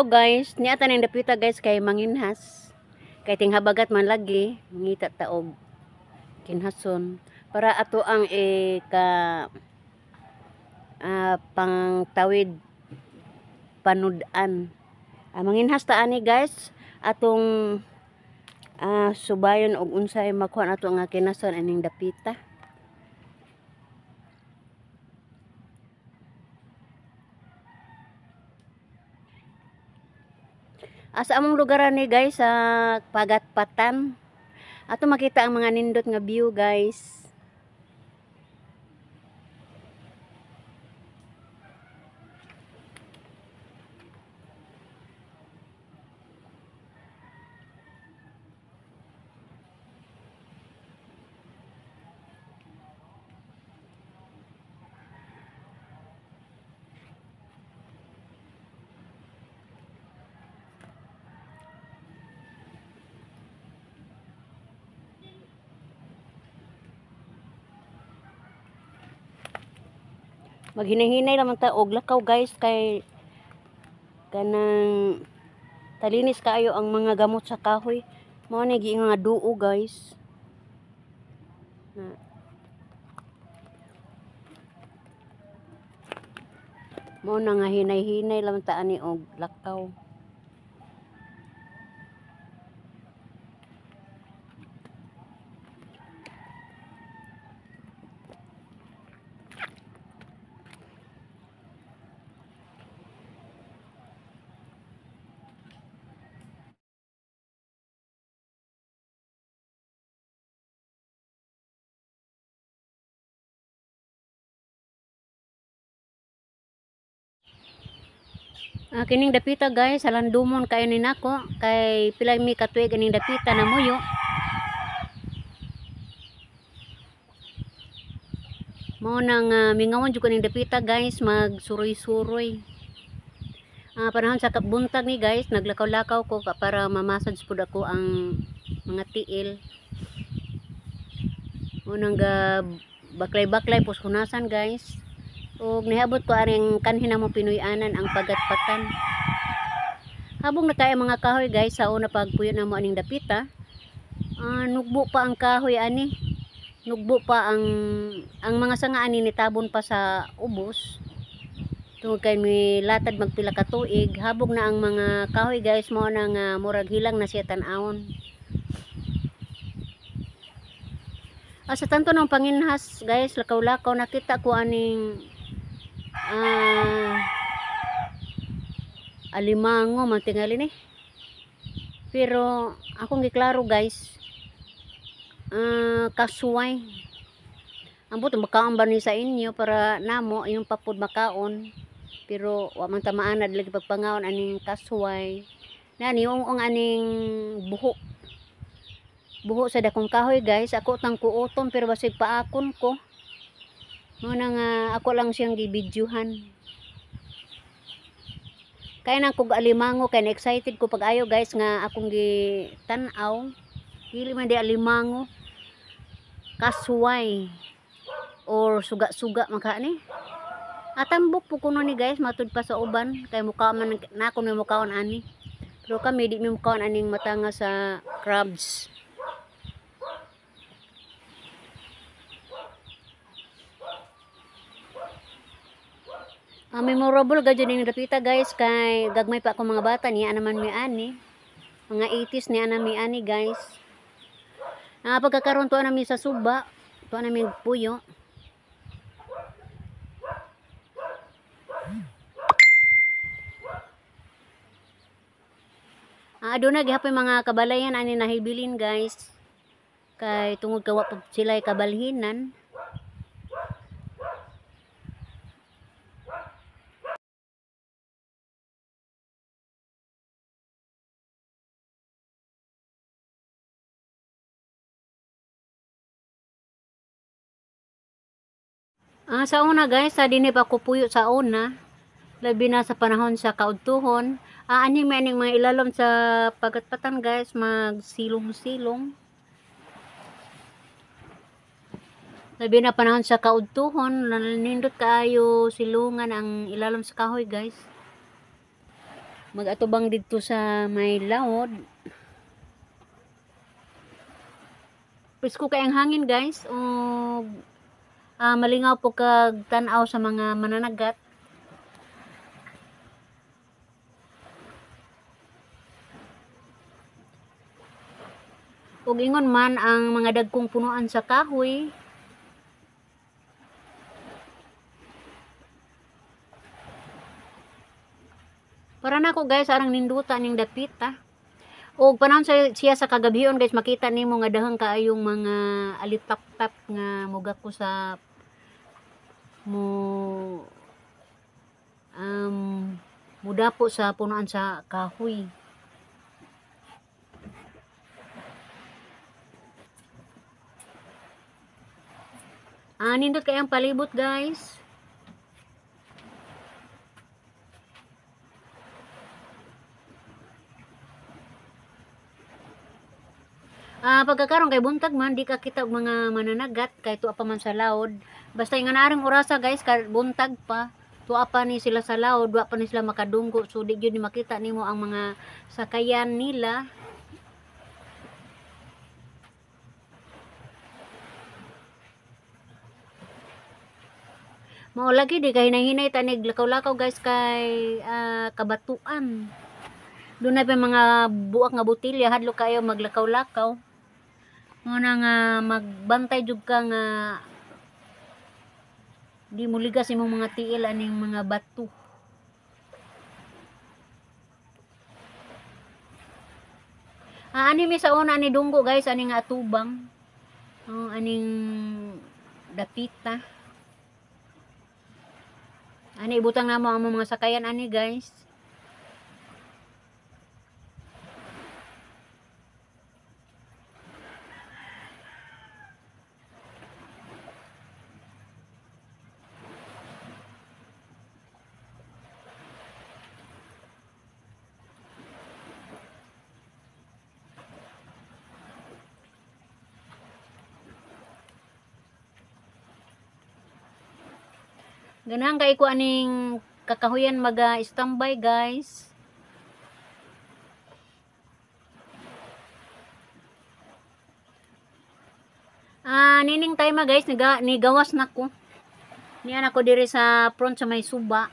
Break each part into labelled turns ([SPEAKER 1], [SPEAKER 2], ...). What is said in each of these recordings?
[SPEAKER 1] guys, niata ning dapita guys kay manginhas. Kay ting habagat man lagi, ngita taog kinhason para ato ang pangtawid panudan. Manginhas ta ani guys atong subayon og unsay makuha ato nga kinason aning dapita. Asa among lugar ni guys sa Pagatpatan. Ato makita ang mga nindot nga view guys. Maghinay-hinay naman ta og lakaw guys kay kanang talinis kaayo ang mga gamot sa kahoy. Mao ni giingon nga duo guys. Mao na nga hinay-hinay naman ta ani og lakaw. Kining dapita guys, halandumon kayo ni nako kay pila mi katuig aning dapita na muyo. Mao nang mingawon jud kaning dapita guys, magsuroy-suroy. Panahon sa buntag ni guys, naglakaw-lakaw ko para ma-massage pud ako ang mga tiil. Mao nang baklay-baklay puskunasan guys. Og nihabot ko aring kanhin mo Pinoy-anan ang Pagatpatan. Habang nakaya mga kahoy guys sa una pagpuyo na mo aning dapita, nugbo pa ang kahoy ani. Nugbo pa ang mga sanga ani nitabon pa sa ubos. Tungod kay mi latad magpila ka tuig, habog na ang mga kahoy guys mo nang murag hilang na siya tan-awon. Sa tanto ng panginhas guys, lakaw-lakaw nakita ko aning alimango man tingali ni. Pero akong giklaro guys, kasuway. Ambot makaon ba ni sa inyo para namo yung papud makaon. Pero wa man ta maanad lagi pagpangaon aning kasuway. Nani yung aning buho sa dakong kahoy guys, ako tang kuotom pero basig paakon ko. Mo nang ako lang siyang gibidyuhan. Kaya nang kog alimango kay excited ko pag ayo guys nga akong gitanaw. Dili man di alimango. Kasuway or suga-suga maka ni. Atambok po kuno ni guys matud pa sa uban kay mukha man na ako may mukhaon ani. Pero kami di mi mukhaon aning matanga sa crabs. Memorable gadyo ning dapita guys kay gagmay pa ako mga bata niya naman mi ani. Mga 80s niya na mi ani guys. Pagkakaroon to nami sa suba, to nami puyo. Aduna gihapon mga kabalayan ani nahibilin guys. Kay tungod kawa pa sila kabalhinan. Sa una guys, dinhi pa ko puyo sa una. Labi na sa panahon sa kaudtuhon. Aning may aning mga ilalom sa Pagatpatan guys, magsilong-silong. Labi na panahon sa kaudtuhon, nanindot kaayo silungan ang ilalom sa kahoy guys. magatubang dito sa may laod. Presko kay ang hangin guys, o malingaw po kag tan-aw sa mga mananagat. Ug ingon man ang mga dagkong punuan sa kahoy. Para nako guys, arang ninduta ning dapit Og panahon siya sa kagabion guys, makita nimo nga dahang kaayong mga alitap-tap nga muga ko sa mudapo sa punuan sa kahoy. Nindot kayang palibot guys. Pagkakaroon kay buntag man di ka kita og mga mananagat kay tuwa pa man sa laod. Basta nga naring orasa guys, buntag pa tuwa pa ni sila sa laod, wa pa ni sila makadunggo, so di gyud ni makita nimo ang mga sakayan nila. Mao lagi di kay hinay-hinay tanig lakaw-lakaw guys kay kabatuan. Doon na pa mga buak nga botilya hadlo kayo maglakaw-lakaw. Muna nga magbantay jud ka nga di mo ligas imong mga tiil aning mga bato. Ani mi sa una ani dunggo guys, ani nga atubang. Aning dapita. Ani ibutang namo ang mga sakayan ani guys. Ganahan kay ko aning kakahuyan maga-standby guys. Nining time guys, nigawas na ko. Niyan ako diri sa front sa may suba.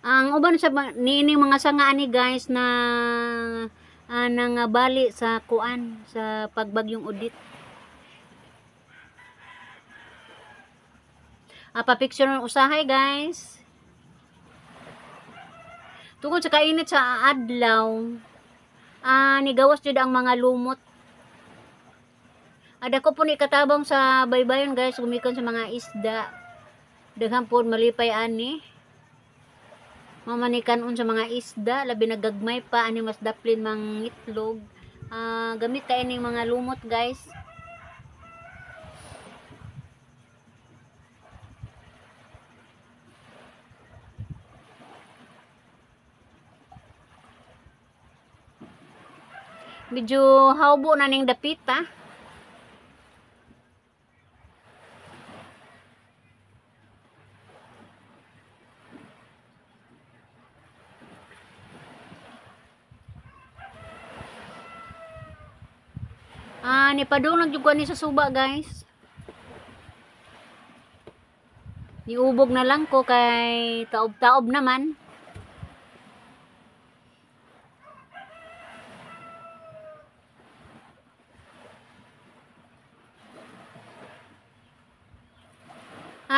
[SPEAKER 1] Ang uban sa niining mga sanga ani guys na nangabali sa kuan sa pagbagyong Odette. Pa-picture ng usahay guys. Tungkol sa kainit sa adlaw, nigawas jud ang mga lumot. Ada ko po ni katabang sa baybayon guys, gumikon sa mga isda. Daghan po malipay ani. Mamanikan sa mga isda, labi nagagmay pa ani mas daplin mang itlog. Gamit kay ning mga lumot guys. Medyo haubo na ning dapit nipadung jud ko ni sa suba guys. Niubog na lang ko kay taob-taob naman.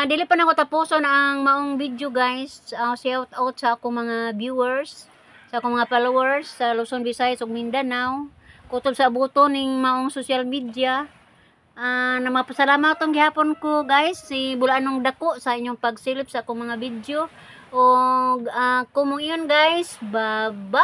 [SPEAKER 1] Dili pa na ko tapuson ang maong video guys. Shout out sa akong mga viewers, sa akong mga followers sa Luzon, Visayas ug Mindanao. Kutob sa abuton ning maong social media. Na mapasalamat tong gihapon ko guys si Bulanong Dako sa inyong pagsilip sa akong mga video. O kumong iyon guys, bye bye.